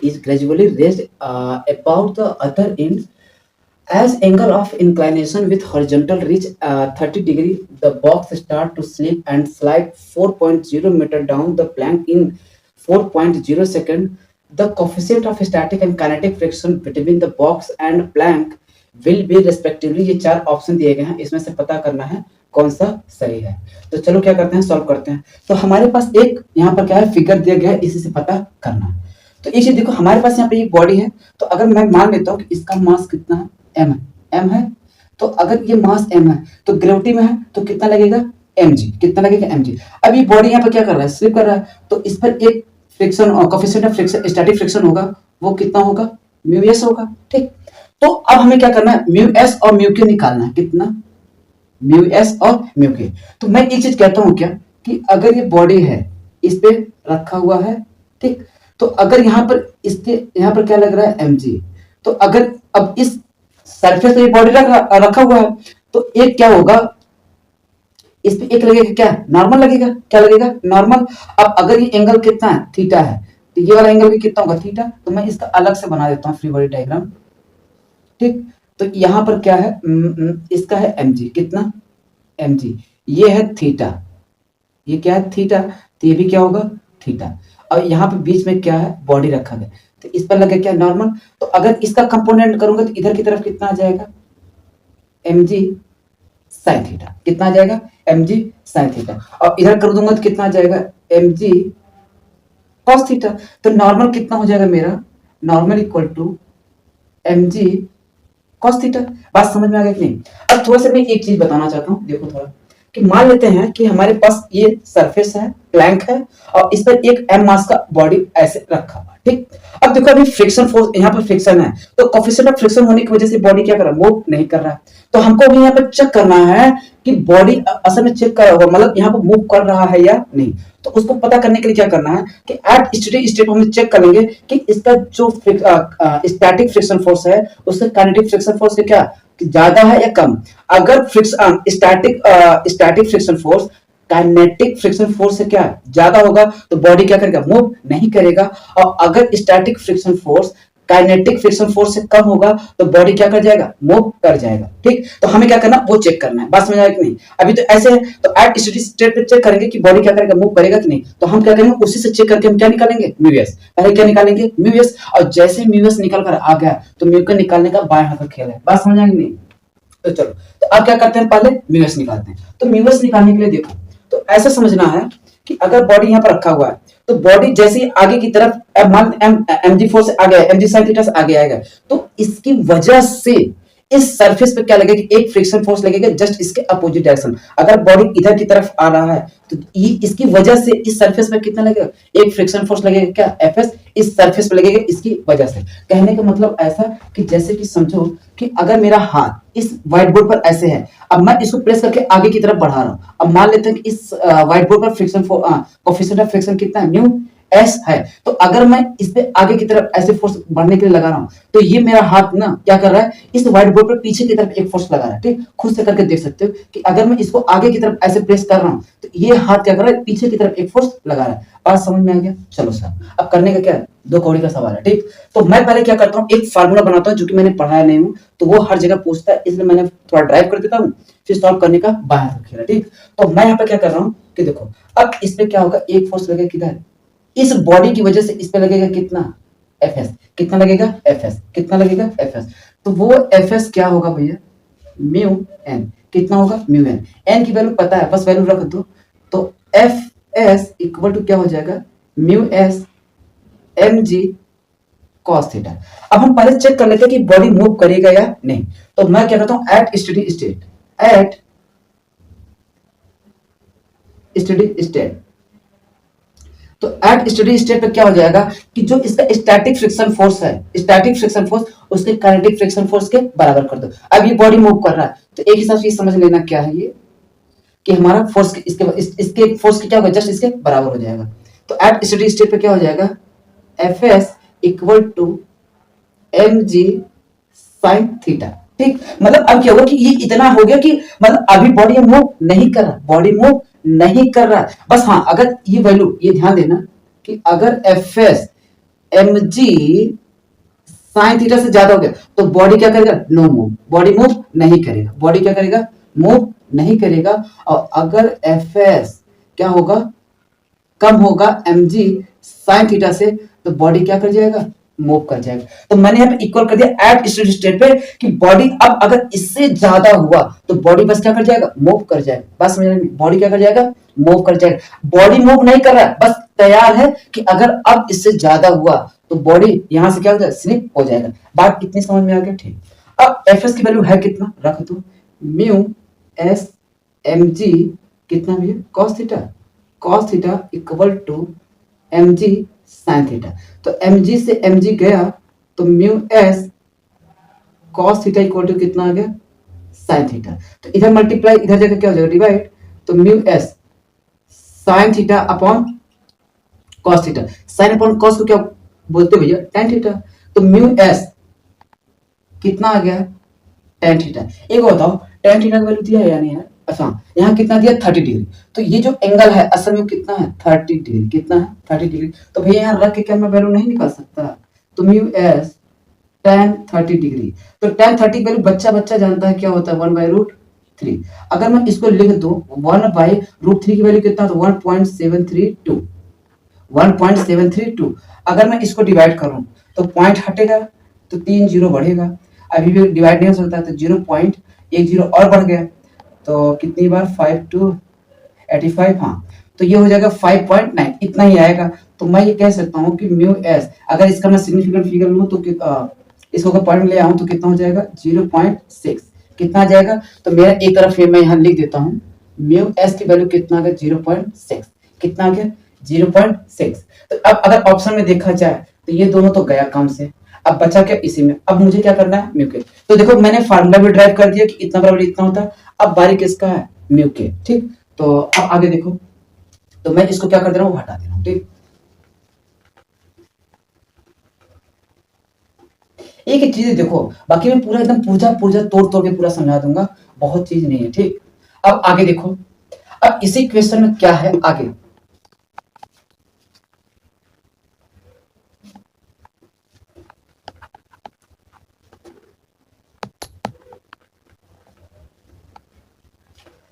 is gradually raised about the other end as angle of inclination with horizontal reach 30 degree. The box start to slip and slide 4.0 meter down the plank in 4.0 second. The coefficient of static and kinetic friction between the box and plank will be respectively. ये चार option दिए गए हैं, इसमें से पता करना है कौन सा सही है। तो चलो क्या करते हैं, सॉल्व करते हैं। तो हमारे पास एक यहाँ पर क्या है, फिगर दिया गया है, इसी से पता करना है। तो एक चीज देखो, हमारे पास यहाँ पे एक बॉडी है, तो अगर मैं मान लेता हूँ कि इसका मास कितना है, m है, m है। तो अगर ये मास m है तो ग्रेविटी में है तो कितना लगेगा, mg। कितना लगेगा, mg। अब ये बॉडी यहाँ पर क्या कर रहा है, स्लिप कर रहा है, तो इस पर एक फ्रिक्शन और coefficient of friction, static friction होगा, वो कितना होगा, म्यू एस होगा। ठीक, तो अब हमें क्या करना है, म्यू एस और म्यू के निकालना है। कितना, म्यू एस और म्यू के। तो मैं एक चीज कहता हूं क्या, कि अगर ये बॉडी है, इस पे रखा हुआ है, ठीक, तो अगर यहाँ पर इसके यहाँ पर क्या लग रहा है, mg। तो अगर अब इस सरफेस पे ये बॉडी रखा हुआ है, तो एक क्या होगा, इस पे एक लगेगा क्या, नॉर्मल लगेगा। क्या लगेगा, नॉर्मल। अब अगर ये एंगल कितना है, थीटा है, तो ये वाला एंगल भी कितना होगा, थीटा। तो मैं इसका अलग से बना देता हूँ फ्री बॉडी डायग्राम। ठीक, तो यहाँ पर क्या है, इसका है mg। कितना, mg। ये है थीटा, ये क्या है, थीटा। तो ये भी क्या होगा, थीटा। और यहाँ पे बीच में क्या है, बॉडी रखा गया, तो इस पर लगे क्या, नॉर्मल। तो अगर इसका कंपोनेंट करूंगा तो इधर की तरफ कितना आ जाएगा, mg sin थीटा। कितना आ जाएगा, mg sin थीटा। और इधर कर दूंगा तो कितना आ जाएगा, mg cos थीटा। तो नॉर्मल कितना हो जाएगा मेरा, normal equal to mg cos theta. बात समझ में आ गया कि नहीं। अब थोड़ा सा मैं एक चीज बताना चाहता हूँ, देखो थोड़ा, कि मान लेते हैं कि हमारे पास ये सरफेस है, प्लैंक है, और इस पर एक m मास का बॉडी ऐसे रखा हुआ है। ठीक, अब देखो अभी फ्रिक्शन फोर्स, यहाँ पर फ्रिक्शन है, तो कोएफिशिएंट ऑफ फ्रिक्शन होने की वजह से बॉडी क्या कर रहा है, मूव नहीं कर रहा है। तो हमको अभी यहाँ पर चेक करना है कि बॉडी असल में चेक कर, मतलब यहाँ पर मूव कर रहा है या नहीं। तो उसको पता करने के लिए क्या करना है कि एट स्टेडी स्टेट हम चेक करेंगे कि इसका जो स्टैटिक फ्रिक्शन फोर्स है उससे काइनेटिक फ्रिक्शन फोर्स से क्या ज्यादा है या कम। अगर static friction force kinetic friction force से क्या ज्यादा होगा तो बॉडी क्या करेगा, मूव नहीं करेगा। और अगर static friction force kinetic friction force से कम होगा तो बॉडी क्या कर जाएगा, मूव कर जाएगा। ठीक, तो हमें क्या करना, वो चेक करना है। बात समझ आया कि नहीं। अभी तो ऐसे है, तो एट स्टेडी स्टेट पे चेक करेंगे कि बॉडी क्या करेगा, मूव करेगा कि नहीं। तो हम क्या करेंगे, उसी से चेक करके हम क्या निकालेंगे, म्यू एस। पहले क्या निकालेंगे, म्यू एस। और जैसे म्यू एस निकल कर आ गया तो म्यू का निकालने का बाएं हाथ का खेल है। बात समझ आएगी नहीं। तो चलो, तो अब क्या करते हैं, पहले म्यू एस निकालते हैं। तो म्यू एस निकालने के लिए देखो, तो ऐसा समझना है कि अगर बॉडी यहाँ पर रखा हुआ है, तो बॉडी जैसे ही आगे की तरफ mg फोर्स से आगे, mg sin थीटा से आगे आएगा, तो इसकी वजह से इस सरफेस पे क्या लगेगा, एक फ्रिक्शन फोर्स लगेगा जस्ट इसके अपोजिट डायरेक्शन। अगर बॉडी इधर की तरफ आ रहा है तो इसकी वजह से इस सरफेस पे कितना लगेगा, एक फ्रिक्शन फोर्स लगेगा, क्या, Fs। इस सरफेस पे लगेगा इसकी वजह से। कहने का मतलब ऐसा कि जैसे कि समझो कि अगर मेरा हाथ इस व्हाइट बोर्ड पर ऐसे है, अब मैं इसको प्रेस करके आगे की तरफ बढ़ा रहा हूं। अब मान लेते हैं कि इस व्हाइट बोर्ड पर फ्रिक्शन कोएफिशिएंट ऑफ फ्रिक्शन कितना है, म्यू एस है। तो अगर मैं इस पे आगे की तरफ ऐसे फोर्स बढ़ने के लिए लगा रहा हूं, तो ये मेरा हाथ ना क्या कर रहा है, इस व्हाइट बोर्ड पर पीछे की तरफ एक फोर्स लगा रहा है। ठीक, खुद से करके देख सकते हो कि अगर मैं इसको आगे की तरफ ऐसे प्रेस कर रहा हूं तो ये हाथ क्या कर रहा है, पीछे की तरफ एक फोर्स लगा रहा है। बात समझ में आ गया। चलो सर, अब करने का क्या है, दो कौड़ी का सवाल है। ठीक, तो मैं पहले क्या करता हूँ, एक फार्मूला बनाता हूँ, जो कि मैंने पढ़ाया नहीं हूँ, तो वो हर जगह पूछता है, इसलिए मैंने थोड़ा ड्राइव कर देता हूँ, फिर सॉल्व करने का बाहर खेला। ठीक, तो मैं यहाँ पे क्या कर रहा हूँ कि देखो, अब इस पे क्या होगा, एक फोर्स लगेगा किधर, इस बॉडी की वजह से इस पे लगेगा कितना, Fs। कितना लगेगा, Fs। कितना लगेगा, Fs। तो वो Fs क्या होगा भैया, म्यू n। कितना होगा, म्यू n। n की वैल्यू पता है, बस वैल्यू रख दो। तो Fs इक्वल टू क्या हो जाएगा, mu s mg cos theta. अब हम पहले चेक कर लेते हैं कि बॉडी मूव करेगा या नहीं। तो मैं क्या करता हूं, एट स्टेडी स्टेट, तो एट स्टेडी स्टेट पे क्या हो जाएगा कि जो इसका स्टैटिक फ्रिक्शन फोर्स है, स्टैटिक फ्रिक्शन फोर्स उसके काइनेटिक फ्रिक्शन फोर्स के बराबर कर दो। अब ये बॉडी मूव कर रहा है, तो एक हिसाब से ये समझ लेना क्या है ये, कि हमारा फोर्स इसके फोर्स क्या होगा, जस्ट इसके बराबर हो जाएगा। तो एट स्टेडी स्टेट पे क्या हो जाएगा, Fs equal to mg sin theta. ठीक, मतलब अब क्या होगा कि ये इतना हो गया कि मतलब अभी बॉडी मूव नहीं कर रहा, बॉडी मूव नहीं कर रहा। बस हाँ, अगर ये वैल्यू, ये ध्यान देना कि अगर Fs M G sine theta से ज्यादा हो गया तो बॉडी क्या करेगा, नो मूव, बॉडी मूव नहीं करेगा, बॉडी क्या करेगा, मूव नहीं करेगा। और अगर एफ एस क्या होगा, कम होगा एम जी साइन थीटा से, तो बॉडी क्या कर जाएगा, मूव कर जाएगा। तो मैंने यहाँ पे इक्वल कर दिया एट स्टेडी स्टेट पे कि बॉडी अब अगर इससे ज्यादा हुआ तो बॉडी बस क्या कर जाएगा, मूव कर जाएगा। बस बॉडी क्या कर जाएगा, मूव कर जाएगा। बॉडी मूव नहीं कर रहा है, बस तैयार है कि अगर अब इससे ज्यादा हुआ तो बॉडी यहां से क्या हो जाएगा, स्लिप हो जाएगा। बात कितनी समझ में आ गया, ठीक। अब एफ एस की वैल्यू है कितना, रख दो म्यू एस एम जी कितना भी है, cos theta equal to M G sine theta. तो एम जी से एम जी गया तो mu S cos theta equal to कितना आ गया, साइन थीटा। तो इधर मल्टीप्लाई, इधर जगह क्या हो जाएगा, डिवाइड। तो mu S sine theta upon cos theta, sine upon cos को क्या बोलते भैया, टेन थीटा। तो म्यू एस कितना आ गया, टेन थीटा। एक बताओ टेन थीटा का वैल्यू दिया है या नहीं है, अच्छा यहाँ कितना दिया, 30 डिग्री। तो ये जो एंगल है असल में कितना है, 30 डिग्री, कितना है 30 डिग्री। तो भैया यहाँ रख के क्या मैं वैल्यू नहीं निकाल सकता। तो म्यू एस टेन 30 डिग्री, तो टेन 30 वैल्यू बच्चा बच्चा जानता है क्या होता है, 1/√3। अगर मैं इसको लिख दूं 1/√3 की वैल्यू कितना, तो 1.732, 1.732। अगर मैं इसको डिवाइड करूं तो पॉइंट हटेगा तो 3 जीरो बढ़ेगा, अभी भी डिवाइड नहीं हो सकता, तो 0.10 और बढ़ गया। तो कितनी बार, 5 to 85, हाँ। तो ये हो जाएगा 5.9, इतना ही आएगा। तो मैं ये कह सकता हूँ कि म्यू एस, अगर इसका मैं सिग्निफिकेंट फिगर लूँ तो इसको अगर पॉइंट ले आऊँ तो कितना हो जाएगा, 0.6, कितना आ जाएगा। तो मेरा एक तरफ ये मैं यहाँ लिख देता हूँ, म्यू एस की वैल्यू कितना आ गया, 0.6, कितना आ गया, 0.6। तो अब अगर ऑप्शन में देखा जाए तो ये दोनों तो गया कम से, अब बचा क्या इसी में। अब मुझे क्या करना है, म्यू के। तो देखो मैंने फार्मूला भी ड्राइव कर दिया कि इतना बराबर इतना होता है। अब बारी किसका है, म्यू के, ठीक। तो अब आगे देखो, तो मैं इसको क्या कर दे रहा हूँ, हटा दे रहा हूँ, ठीक। एक एक चीज देखो, बाकी मैं पूरा एकदम पूरा पूरा तोड़ तोड़ के पूरा समझा दूंगा, बहुत चीज नहीं है, ठीक। अब आगे देखो, अब इसी क्वेश्चन में क्या है आगे,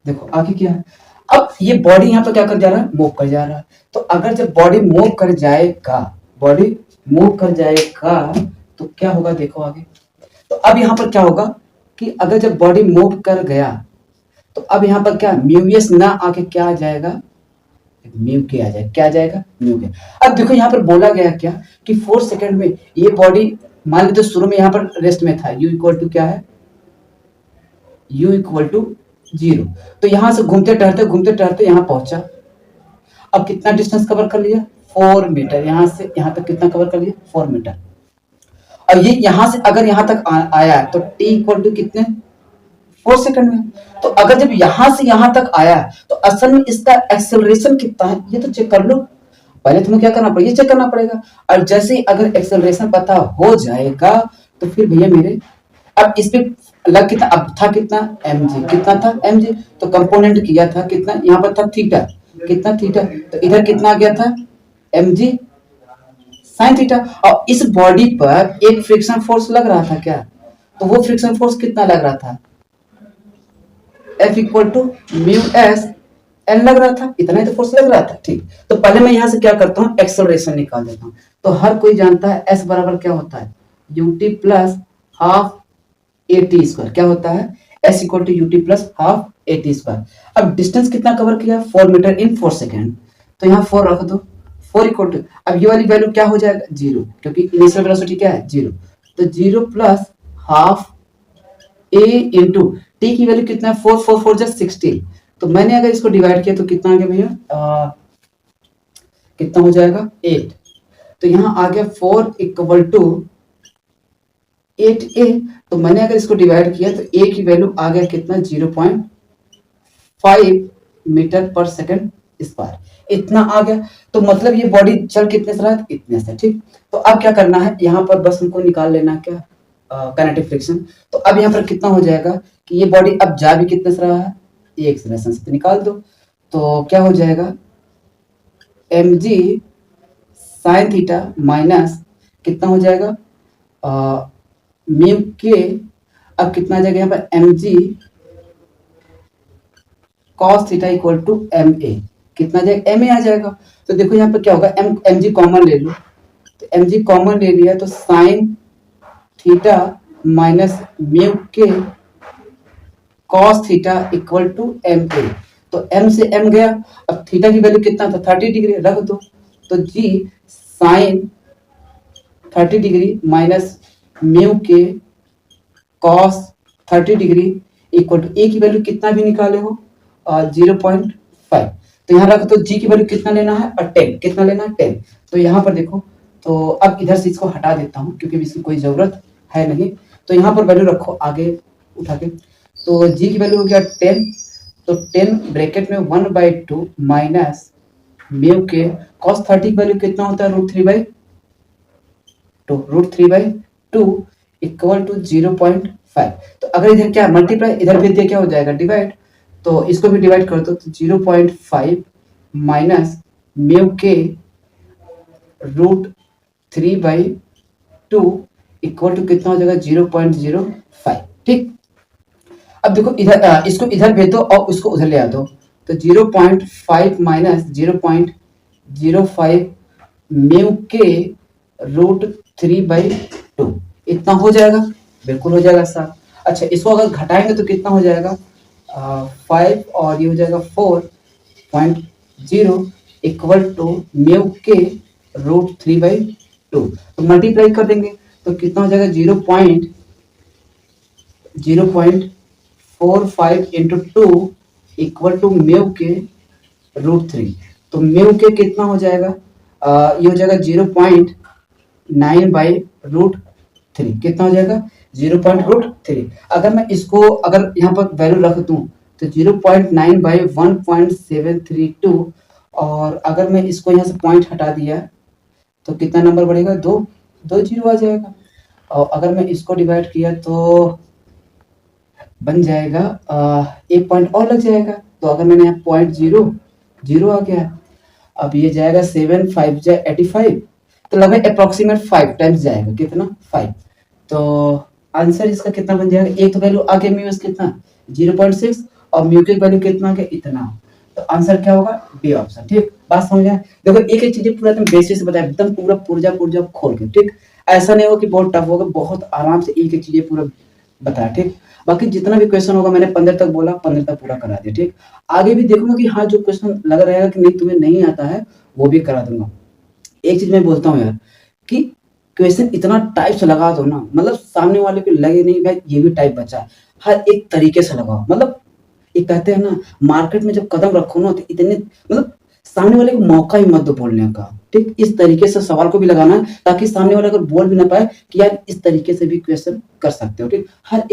देखो आगे क्या है। अब ये बॉडी यहाँ पर क्या कर जा रहा है, मूव कर जा रहा है। तो अगर जब बॉडी मूव कर जाएगा, बॉडी मूव कर जाएगा तो क्या होगा, देखो आगे। तो अब यहाँ पर क्या होगा कि अगर जब बॉडी मूव कर गया तो अब यहाँ पर क्या, म्यूएस ना आके क्या आ जाएगा, म्यू के आ जाएगा, क्या आ जाएगा, म्यू के। अब देखो यहाँ पर बोला गया क्या कि 4 सेकंड में ये बॉडी, मान लीजिए शुरू में यहाँ पर रेस्ट में था, u इक्वल टू क्या है, u इक्वल टू 0। तो यहां से घूमते टहरते यहाँ पहुंचा। अब कितना डिस्टेंस कवर कर लिया, 4 मीटर, यहां से यहां तक कितना कवर कर लिया, 4 मीटर। और ये यहां से अगर यहां तक आया तो t इक्वल टू कितने, 4 सेकंड में। तो अगर जब यहां से यहां तक आया तो असल में इसका एक्सेलरेशन कितना है, ये तो चेक कर लो। पहले तुम्हें क्या करना पड़ेगा, ये चेक करना पड़ेगा। और जैसे ही अगर एक्सेलरेशन पता हो जाएगा तो फिर भैया मेरे, अब इस पे लग कितना, अब था कितना, mg, कितना था mg। तो कंपोनेंट किया था कितना, यहाँ पर था थीटा, कितना थीटा। तो इधर कितना आ गया था, mg साइन थीटा। और इस बॉडी पर एक फ्रिक्शन फोर्स लग रहा था क्या, तो वो फ्रिक्शन फोर्स कितना लग रहा था, F equal to mu S N लग रहा था, इतना ही तो फोर्स लग रहा था, ठीक। तो पहले मैं यहां से क्या करता हूँ, एक्सेलरेशन निकाल देता हूँ। तो हर कोई जानता है S बराबर क्या होता है, ut plus half A T square, क्या होता है, S equal to U T plus half A T square. अब डिस्टेंस कितना कवर किया, 4 मीटर इन 4 सेकेंड। तो यहाँ 4 रख दो, 4 इक्वल टू, अब ये वाली वैल्यू क्या हो जाएगा, 0, क्योंकि इनिशियल वेलोसिटी क्या है, 0। तो 0 प्लस हाफ ए इंटू टी की वैल्यू कितना है, 4 4 4 जस्ट 16। तो मैंने अगर इसको डिवाइड किया तो कितना आ गया भैया, कितना हो जाएगा, 8। तो यहाँ आ गया 4 इक्वल टू 8a। तो मैंने अगर इसको डिवाइड किया तो a की वैल्यू आ गया कितना, 0.5 मीटर पर सेकंड स्क्वायर, इतना आ गया। तो मतलब ये बॉडी चल कितने से रहा है, इतने से, ठीक। तो अब क्या करना है, यहाँ पर बस हमको निकाल लेना क्या, काइनेटिक फ्रिक्शन। तो अब यहाँ पर कितना हो जाएगा कि ये बॉडी अब जा भी कितने से रहा है, ये एक्सलेशन से, तो निकाल दो। तो क्या हो जाएगा, mg साइन थीटा माइनस कितना हो जाएगा म्यू के, अब कितना आ जाएगा यहाँ पर M G cos theta equal to M A, कितना आ जाएगा एम ए आ जाएगा। तो देखो यहाँ पर क्या होगा, एम जी कॉमन ले लो, तो एम जी कॉमन ले लिया तो साइन थीटा माइनस म्यू के cos theta equal to M A. तो एम से एम गया, अब थीटा की वैल्यू कितना था 30 डिग्री रख दो, तो जी साइन 30 डिग्री माइनस म्यू के कॉस 30 डिग्री इक्वल टू ए की वैल्यू कितना भी निकाले हो 0.5। तो यहाँ रखो, तो जी की वैल्यू कितना लेना है 10, कितना लेना है 10। तो यहाँ पर देखो, तो अब इधर से इसको हटा देता हूँ क्योंकि इसकी कोई जरूरत है नहीं। तो यहाँ पर वैल्यू रखो आगे उठा के, तो जी की वैल्यू हो गया 10, तो 10 ब्रैकेट में 1/2 माइनस म्यू के कॉस 30 की वैल्यू कितना होता है √3/2, √3/2 इक्वल टू 0.5। तो अगर इधर क्या मल्टीप्लाई, इधर भी दिया क्या हो जाएगा डिवाइड, तो इसको भी डिवाइड कर दो, तो 0.5 माइनस म्यू के √3/2 इक्वल टू कितना हो जाएगा 0.05। ठीक, अब देखो इधर इसको इधर भेज दो और उसको उधर ले आ दो, तो 0.5 माइनस 0.05 म्यू के √3/2 इतना हो जाएगा, बिल्कुल हो जाएगा सर। अच्छा, इसको अगर घटाएंगे तो कितना हो जाएगा 5 और ये हो जाएगा 4.0 इक्वल टू म्यू के √3/2। तो मल्टीप्लाई कर देंगे तो कितना हो जाएगा 0.45 इंटू 2 इक्वल टू म्यू के √3। तो म्यू के कितना हो जाएगा ये हो जाएगा 0.9/√3, कितना हो जाएगा 0.√3। अगर मैं इसको अगर यहाँ पर वैल्यू रख दूं तो 0.9/1.732, और अगर मैं इसको यहाँ से पॉइंट हटा दिया तो कितना नंबर बढ़ेगा 2 जीरो आ जाएगा। और अगर मैं इसको डिवाइड किया तो बन जाएगा 1 पॉइंट और लग जाएगा। तो अगर मैंने यहाँ 0.00 आ गया, अब ये जाएगा 7 5 जा 85, तो लगभग अप्रोक्सीमेट 5 टाइम्स जाएगा, कितना 5। तो आंसर इसका कितना बन जाएगा, एक तो वैल्यू आगे म्यू कितना 0.6 और म्यू की वैल्यू कितना आ गया इतना, तो आंसर क्या होगा बी ऑप्शन। ठीक, बात समझ आए। देखो एक एक चीजें पूरा एकदम बेसिक से बताया, एकदम पूरा पुर्जा खोल के। ठीक, ऐसा नहीं होगा कि बहुत टफ होगा, बहुत आराम से एक एक चीजें पूरा बताया। ठीक, बाकी जितना भी क्वेश्चन होगा मैंने 15 तक बोला, 15 तक पूरा करा दिया। ठीक, आगे भी देखूंगा कि हाँ जो क्वेश्चन लग रहेगा कि नहीं तुम्हें नहीं आता है वो भी करा दूंगा। एक चीज मैं बोलता हूँ यार कि क्वेश्चन इतना टाइप से लगा दो ना, मतलब सामने वाले को लगे नहीं भाई ये भी टाइप बचा है, हर एक तरीके से लगाओ। मतलब ये कहते हैं ना मार्केट में जब कदम रखो ना तो इतने मतलब सामने वाले को मौका ही मत दो बोलने का। ठीक, इस तरीके से सवाल को भी लगाना है ताकि सामने वाला अगर बोल भी ना पाए कि यार इस तरीके से भी क्वेश्चन कर सकते हो। ठीक, हर एक